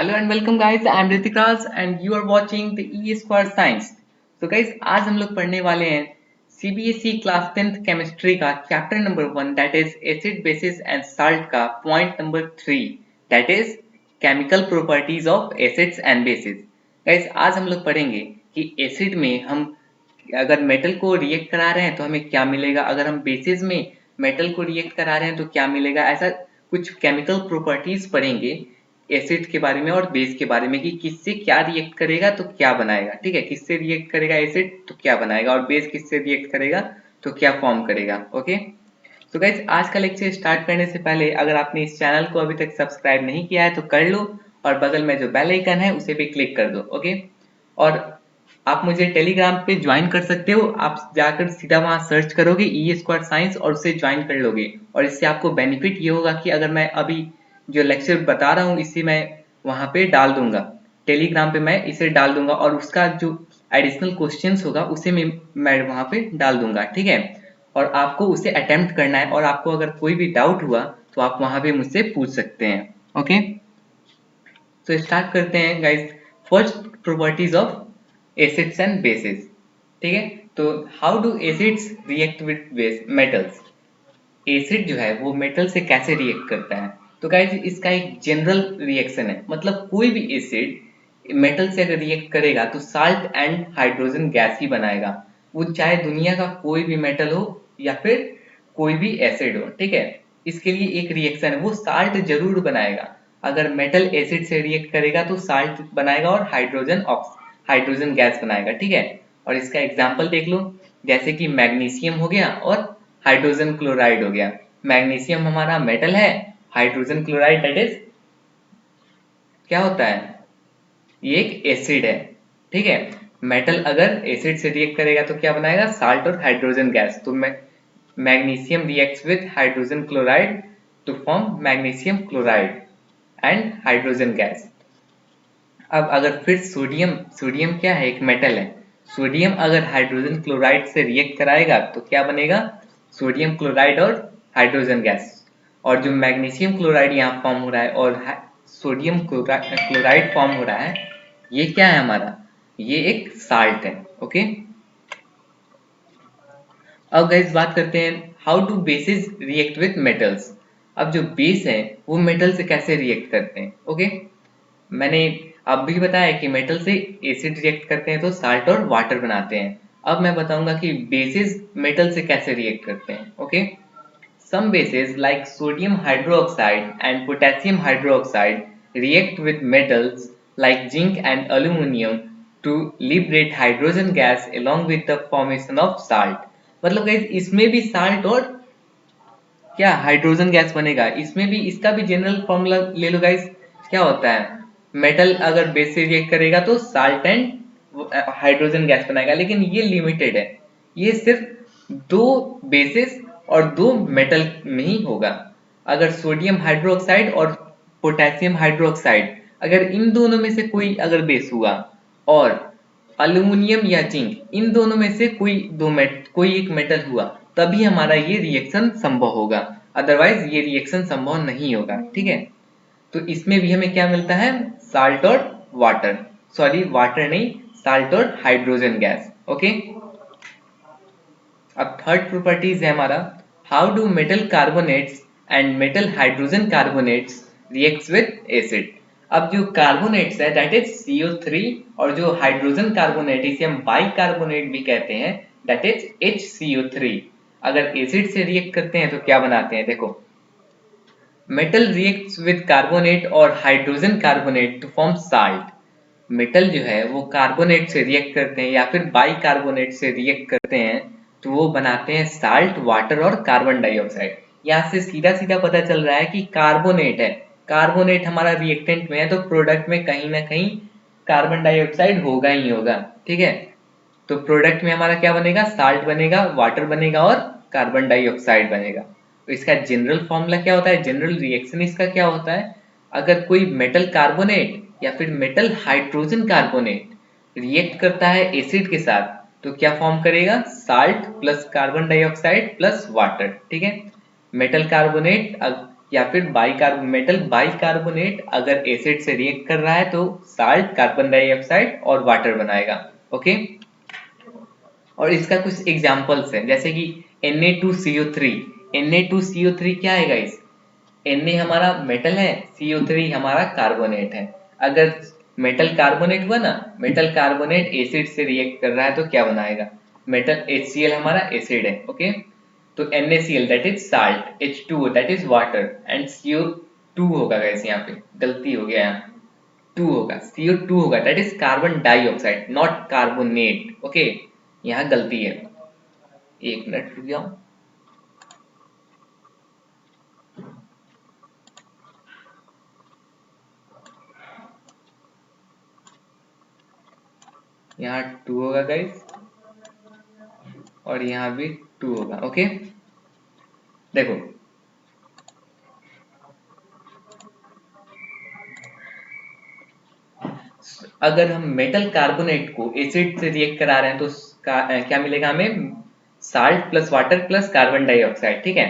Hello and welcome guys, I am Hrithik Raj and you are watching the E square science. तो guys आज हम लोग पढ़ने वाले हैं सीबीएसई क्लास 10th केमिस्ट्री का chapter number 1 that is acid bases and salt का point number 3 that is chemical properties of acids and bases. Guys आज हम लोग पढ़ेंगे कि एसिड में हम अगर मेटल को रिएक्ट करा रहे हैं तो हमें क्या मिलेगा, अगर हम बेसिस में मेटल को रिएक्ट करा रहे हैं तो क्या मिलेगा। ऐसा कुछ केमिकल प्रॉपर्टीज पढ़ेंगे एसिड के बारे में और बेस के बारे में कि किससे क्या रिएक्ट करेगा तो क्या बनाएगा। ठीक है, किससे रिएक्ट करेगा एसिड तो क्या बनाएगा और बेस किससे रिएक्ट करेगा तो क्या फॉर्म करेगा। ओके, तो गाइज आज का लेक्चर स्टार्ट करने से पहले अगर आपने इस चैनल को अभी तक सब्सक्राइब नहीं किया है तो कर लो और बगल में जो बेल आइकन है उसे भी क्लिक कर दो। ओके, और आप मुझे टेलीग्राम पे ज्वाइन कर सकते हो। आप जाकर सीधा वहां सर्च करोगे ई स्क्वायर साइंस और उसे ज्वाइन कर लोगे और इससे आपको बेनिफिट ये होगा कि अगर मैं अभी जो लेक्चर बता रहा हूँ इसे मैं वहां पे डाल दूंगा, टेलीग्राम पे मैं इसे डाल दूंगा और उसका जो एडिशनल क्वेश्चंस होगा उसे मैं वहां पे डाल दूंगा। ठीक है, और आपको उसे अटेम्प्ट करना है और आपको अगर कोई भी डाउट हुआ तो आप वहां पे मुझसे पूछ सकते हैं। ओके, तो स्टार्ट करते हैं guys. First, properties of acids and basis. ठीक है, तो how do acids react with base metals. Acid जो है वो मेटल से कैसे रिएक्ट करता है। तो गाइस इसका एक जनरल रिएक्शन है, मतलब कोई भी एसिड मेटल से अगर रिएक्ट करेगा तो साल्ट एंड हाइड्रोजन गैस ही बनाएगा, वो चाहे दुनिया का कोई भी मेटल हो या फिर कोई भी एसिड हो। ठीक है, इसके लिए एक रिएक्शन है, वो साल्ट जरूर बनाएगा। अगर मेटल एसिड से रिएक्ट करेगा तो साल्ट बनाएगा और हाइड्रोजन गैस बनाएगा। ठीक है, और इसका एग्जाम्पल देख लो, जैसे कि मैग्नीशियम हो गया और हाइड्रोजन क्लोराइड हो गया। मैग्नीशियम हमारा मेटल है, हाइड्रोजन क्लोराइड दैट इज क्या होता है, ये एक एसिड है। ठीक है, मेटल अगर एसिड से रिएक्ट करेगा तो क्या बनाएगा, साल्ट और हाइड्रोजन गैस। तो magnesium reacts with hydrogen chloride to form magnesium chloride and hydrogen gas. अब अगर फिर सोडियम, सोडियम क्या है, एक मेटल है। सोडियम अगर हाइड्रोजन क्लोराइड से रिएक्ट कराएगा तो क्या बनेगा, सोडियम क्लोराइड और हाइड्रोजन गैस। और जो मैग्नीशियम क्लोराइड यहाँ फॉर्म हो रहा है और सोडियम क्लोराइड फॉर्म हो रहा है, ये क्या है हमारा, ये एक साल्ट है। ओके, अब गाइस बात करते हैं how do basis react with metals. अब जो बेस है वो मेटल से कैसे रिएक्ट करते हैं। ओके, मैंने अब भी बताया कि मेटल से एसिड रिएक्ट करते हैं तो साल्ट और वाटर बनाते हैं। अब मैं बताऊंगा कि बेसिस मेटल से कैसे रिएक्ट करते हैं। Okay, some bases like sodium hydroxide and potassium hydroxide react with metals like zinc and aluminum to liberate hydrogen gas along with the formation of salt। मतलब गाइस इसमें भी साल्ट और क्या hydrogen gas बनेगा, इसमें भी इसका भी जनरल फॉर्मूला ले लो गाइस। क्या होता है, मेटल अगर बेस से रिएक्ट करेगा तो साल्ट एंड हाइड्रोजन गैस बनाएगा, लेकिन ये लिमिटेड है, ये सिर्फ दो बेसिस और दो मेटल में ही होगा। अगर सोडियम हाइड्रोक्साइड और पोटेशियम हाइड्रोक्साइड अगर इन दोनों में से कोई अगर बेस हुआ और अल्यूमिनियम या जिंक इन दोनों में से कोई एक मेटल हुआ तभी हमारा ये रिएक्शन संभव होगा, अदरवाइज ये रिएक्शन संभव नहीं होगा। ठीक है, तो इसमें भी हमें क्या मिलता है, साल्ट और वाटर, सॉरी वाटर नहीं, साल्ट और हाइड्रोजन गैस। ओके, अब थर्ड प्रॉपर्टीज है हमारा, how do metal carbonates and metal hydrogen carbonates reacts with acid. अब जो कार्बोनेट्स है दैट इज CO3 और जो हाइड्रोजन कार्बोनेट इसे हम बाई कार्बोनेट भी कहते हैं दैट इज HCO3। अगर एसिड से रिएक्ट करते हैं तो क्या बनाते हैं, देखो मेटल रिएक्ट्स विद कार्बोनेट और hydrogen carbonate to form salt. Metal जो है वो कार्बोनेट से रिएक्ट करते हैं या फिर बाई कार्बोनेट से रिएक्ट करते हैं तो वो बनाते हैं साल्ट, वाटर और कार्बन डाइऑक्साइड। यहाँ से सीधा सीधा पता चल रहा है कि कार्बोनेट है, कार्बोनेट हमारा रिएक्टेंट में है तो प्रोडक्ट में कहीं ना कहीं कार्बन डाइऑक्साइड होगा ही होगा। ठीक है, तो प्रोडक्ट में हमारा क्या बनेगा, साल्ट बनेगा, वाटर बनेगा और कार्बन डाइऑक्साइड बनेगा। तो इसका जनरल फॉर्मूला क्या होता है, जनरल रिएक्शन इसका क्या होता है, अगर कोई मेटल कार्बोनेट या फिर मेटल हाइड्रोजन कार्बोनेट रिएक्ट करता है एसिड के साथ तो क्या फॉर्म करेगा, salt plus carbon dioxide plus water. ठीक है, मेटल कार्बोनेट या फिर मेटल बाइकार्बोनेट अगर एसिड से रिएक्ट कर रहा है तो साल्ट, कार्बन डाइऑक्साइड और वाटर बनाएगा। ओके, और इसका कुछ एग्जांपल्स हैं जैसे कि Na2CO3। Na2CO3 क्या है गाइस? Na हमारा मेटल है, CO3 हमारा कार्बोनेट है। अगर मेटल कार्बोनेट हुआ ना, मेटल कार्बोनेट एसिड से रिएक्ट कर रहा है तो क्या बनाएगा? मेटल HCl हमारा एसिड है। ओके, तो NaCl that is salt, H2O that is water and CO2 होगा गाइस, यहाँ पे गलती हो गया, यहाँ 2 होगा, CO2 होगा that is carbon dioxide not carbonate. Okay, यहाँ गलती है, एक मिनट रुक जाओ। यहाँ 2 होगा गाइस और यहाँ भी 2 होगा। ओके, देखो अगर हम मेटल कार्बोनेट को एसिड से रिएक्ट करा रहे हैं तो क्या मिलेगा हमें? Salt plus water plus carbon dioxide. ठीक है,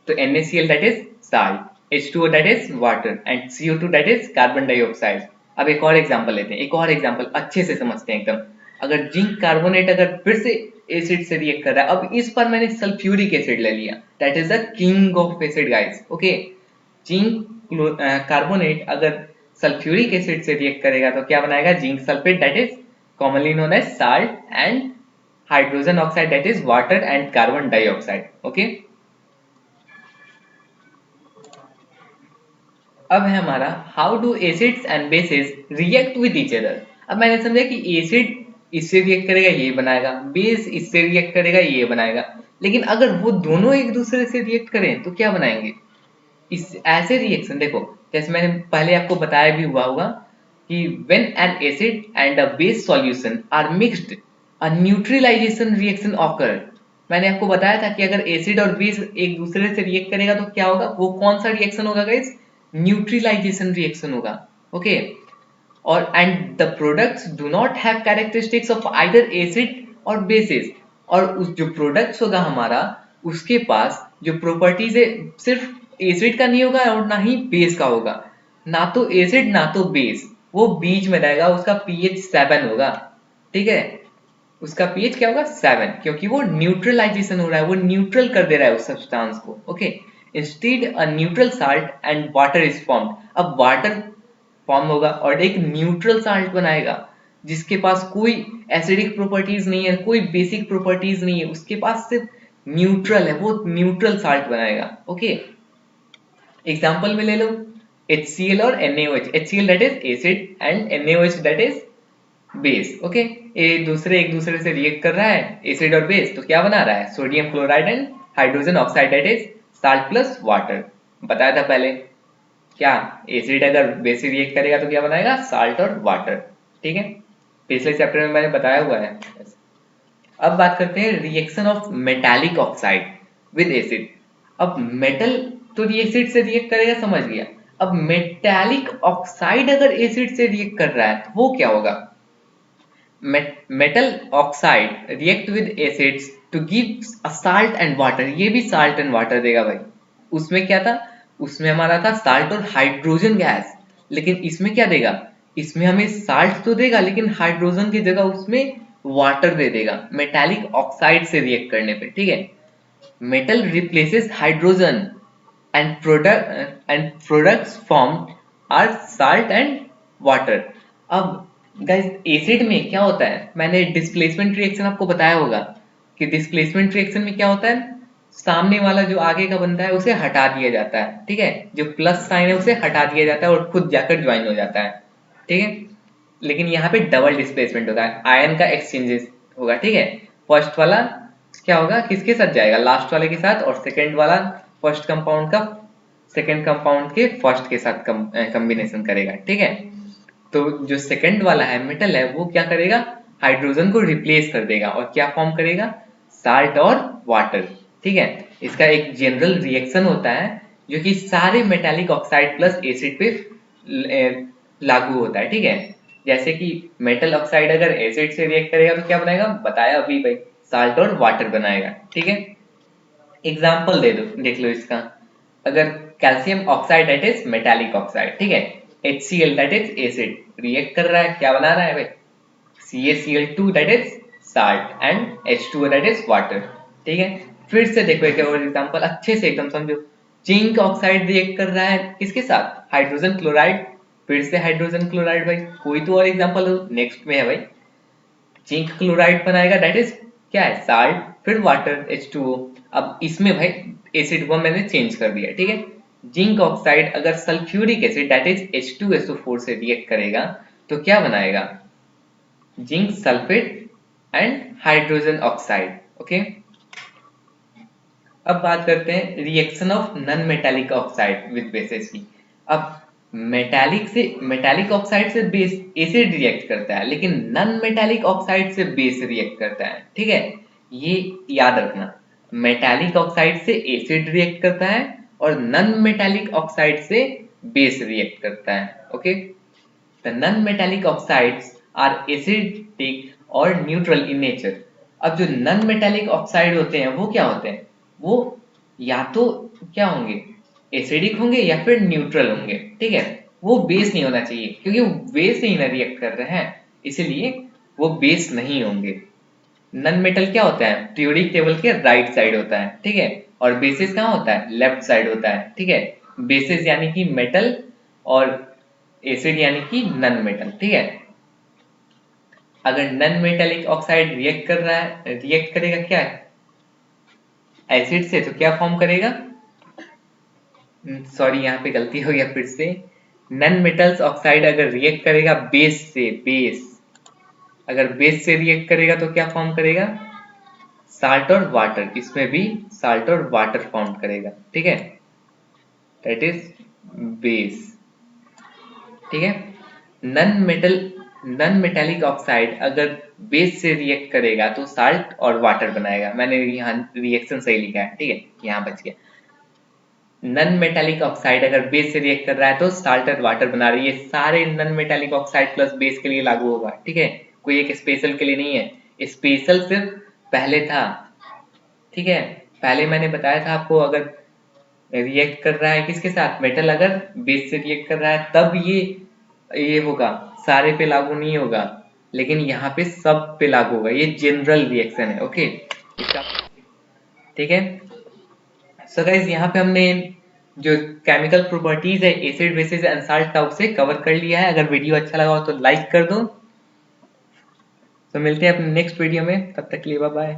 तो NaCl that is salt, H2O that is water and CO2 that is carbon dioxide. अब एक और एग्जांपल लेते हैं, एक और एग्जांपल अच्छे से समझते हैं एकदम। अगर जिंक कार्बोनेट अगर फिर से एसिड से रिएक्ट कर रहा है, अब इस पर मैंने सल्फ्यूरिक एसिड ले लिया, that is the king of acid guys. Okay, zinc carbonate अगर सल्फ्यूरिक एसिड से रिएक्ट करेगा तो क्या बनाएगा? Zinc sulphate that is commonly known as salt and hydrogen oxide that is water and carbon dioxide. Okay, अब है हमारा how do acids and bases react with each other. अब मैंने समझा कि एसिड इससे रिएक्ट करेगा ये बनाएगा, बेस इससे रिएक्ट करेगा ये बनाएगा, लेकिन अगर वो दोनों एक दूसरे से रिएक्ट करें तो क्या बनाएंगे? इस ऐसे रिएक्शन देखो, जैसे मैंने पहले आपको बताया भी हुआ होगा कि when an acid and a base solution are mixed a neutralisation reaction occur. मैंने आपको बताया था कि अगर एसिड और बेस एक दूसरे से रिएक्ट करेगा तो क्या होगा? वो कौन सा रिएक्शन होगा गाइस? न्यूट्रलाइजेशन रिएक्शन होगा। ओके, और and the products do not have characteristics of either acid और बेसिस। और उस जो प्रोडक्ट्स होगा हमारा, उसके पास जो प्रॉपर्टीज है सिर्फ एसिड का नहीं होगा और ना ही बेस का होगा, ना तो एसिड ना तो बेस, वो बीच में रहेगा, उसका pH 7 होगा। ठीक है, उसका pH क्या होगा? 7, क्योंकि वो न्यूट्रलाइजेशन हो रहा है, वो न्यूट्रल कर दे रहा है उस सब्सटेंस को। Okay, instead a neutral salt and water is formed. अब वाटर फॉर्म होगा और एक न्यूट्रल साल्ट बनाएगा जिसके पास कोई एसिडिक प्रॉपर्टीज नहीं है, कोई बेसिक प्रॉपर्टीज नहीं है, उसके पास सिर्फ न्यूट्रल है, वो न्यूट्रल साल्ट बनाएगा। ओके, एग्जांपल में ले लो HCl और NaOH। HCl that is acid and NaOH that is base. Okay, ये एक दूसरे से रिएक्ट कर रहा है, एसिड और बेस, तो क्या बना रहा है? Sodium chloride and hydrogen oxide that is salt plus water. बताया था पहले, क्या एसिड अगर बेस से रिएक्ट करेगा तो क्या बनाएगा? साल्ट और वाटर। ठीक है, पिछले चैप्टर में मैंने बताया हुआ है। अब बात करते हैं reaction of metallic oxide with acid. अब मेटल तो एसिड से रिएक्ट करेगा, समझ गया। अब मेटालिक ऑक्साइड अगर एसिड से रिएक्ट कर रहा है तो वो क्या होगा? Metal oxide react with acids to give a salt and water. ये भी साल्ट एंड वाटर देगा भाई। उसमें क्या था? उसमें हमारा था साल्ट और हाइड्रोजन गैस, लेकिन इसमें क्या देगा? इसमें हमें साल्ट तो देगा लेकिन हाइड्रोजन की जगह उसमें वाटर दे देगा मेटालिक ऑक्साइड से रिएक्ट करने पे। ठीक है, metal replaces hydrogen and products form are salt and water. अब गाइस एसिड में क्या होता है? मैंने डिस्प्लेसमेंट रिएक्शन आपको बताया होगा कि डिस्प्लेसमेंट रिएक्शन में क्या होता है? सामने वाला जो आगे का बंदा है उसे हटा दिया जाता है। ठीक है, जो प्लस साइन है उसे हटा दिया जाता है और खुद जाकर ज्वाइन हो जाता है। ठीक है, लेकिन यहाँ पे डबल डिस्प्लेसमेंट होगा, आयन का एक्सचेंजेस होगा। ठीक है, फर्स्ट वाला क्या होगा? किसके साथ जाएगा? लास्ट वाले के साथ, और सेकेंड वाला फर्स्ट कंपाउंड का सेकेंड कंपाउंड के फर्स्ट के साथ कॉम्बिनेशन करेगा। ठीक है, तो जो सेकंड वाला है मेटल है वो क्या करेगा? हाइड्रोजन को रिप्लेस कर देगा और क्या फॉर्म करेगा? साल्ट और वाटर। ठीक है, इसका एक जनरल रिएक्शन होता है जो कि सारे मेटालिक ऑक्साइड प्लस एसिड पे लागू होता है। ठीक है, जैसे कि मेटल ऑक्साइड अगर एसिड से रिएक्ट करेगा तो क्या बनाएगा? बताया अभी भाई, साल्ट और वाटर बनाएगा। ठीक है, एग्जाम्पल दे दो, देख लो इसका। अगर calcium oxide that is metallic oxide, ठीक है। HCl that is acid, react कर रहा है, क्या बना रहा है भाई, CaCl2 that is salt and H2O that is water, ठीक है। फिर से देखो एक और एग्जांपल, अच्छे से एकदम समझो। जिंक ऑक्साइड रिएक्ट कर रहा है किसके साथ, हाइड्रोजन क्लोराइड, फिर से हाइड्रोजन क्लोराइड भाई, कोई तो और एग्जांपल नेक्स्ट में है भाई। जिंक क्लोराइड बनाएगा दैट इज क्या है, साल्ट, फिर वाटर H2O। अब इसमें भाई एसिड को मैंने चेंज कर दिया, ठीक है। जिंक ऑक्साइड अगर sulphuric acid that is H2SO4 से रिएक्ट करेगा तो क्या बनाएगा, zinc sulphate and hydrogen oxide, okay. अब बात करते हैं reaction of non metallic oxide with bases की। अब मेटालिक ऑक्साइड से बेस एसिड रिएक्ट करता है, लेकिन नॉन मेटालिक ऑक्साइड से बेस रिएक्ट करता है, ठीक है। ये याद रखना, मेटालिक ऑक्साइड से एसिड रिएक्ट करता है और नॉन मेटालिक ऑक्साइड से बेस रिएक्ट करता है, okay. The non metallic oxides are acidic और न्यूट्रल इन नेचर। अब जो नॉन मेटालिक ऑक्साइड होते हैं वो क्या होते हैं, वो या तो क्या होंगे, एसिडिक होंगे या फिर न्यूट्रल होंगे, ठीक है। वो बेस नहीं होना चाहिए क्योंकि वो बेस से ही ना रिएक्ट कर रहे हैं, इसीलिए वो बेस नहीं होंगे। नॉन मेटल क्या होता है, पीरियोडिक टेबल के राइट साइड होता है, ठीक है। और बेसिस कहाँ होता है, लेफ्ट साइड होता है, ठीक है। बेसिस यानी कि मेटल और एसिड यानी कि नॉन मेटल, ठीक है। अगर नॉन मेटालिक ऑक्साइड रिएक्ट कर रहा है, रिएक्ट करेगा क्या है, एसिड से, तो क्या फॉर्म करेगा, सॉरी यहाँ पे गलती हो गया फिर से। नॉन मेटल्स ऑक्साइड अगर रिएक्ट करेगा बेस से, बेस अगर बेस से रिएक्ट करेगा तो क्या फॉर्म करेगा, साल्ट और वाटर, इसमें भी साल्ट और वाटर फॉर्म करेगा, ठीक है, दैट इज बेस, ठीक है। नॉन मेटालिक ऑक्साइड अगर बेस से रिएक्ट करेगा तो साल्ट और वाटर बनाएगा, मैंने यहाँ रिएक्शन सही लिखा है, ठीक है, यहाँ बच गया। नॉन मेटालिक ऑक्साइड अगर बेस से रिएक्ट कर रहा है तो साल्ट और वाटर बना रही है, सारे non metallic oxide plus base के लिए लागू होगा, ठीक है। कोई एक स्पेशल के लिए नहीं है, स्पेशल सिर्फ पहले था, ठीक है। पहले मैंने बताया था आपको, अगर रिएक्ट कर रहा है किसके साथ, मेटल अगर बेस से रिएक्ट कर रहा है तब ये होगा, सारे पे लागू नहीं होगा, लेकिन यहाँ पे सब पे लागू होगा, ये जनरल रिएक्शन है, ओके। ठीक है। सो गाइस यहाँ पे हमने जो केमिकल प्रॉपर्टीज है एसिड बेसिस एंड साल्ट का उसे कवर कर लिया है। अगर वीडियो अच्छा लगा हो तो लाइक कर दो। तो मिलते हैं अपने नेक्स्ट वीडियो में, तब तक के लिए बाय बाय।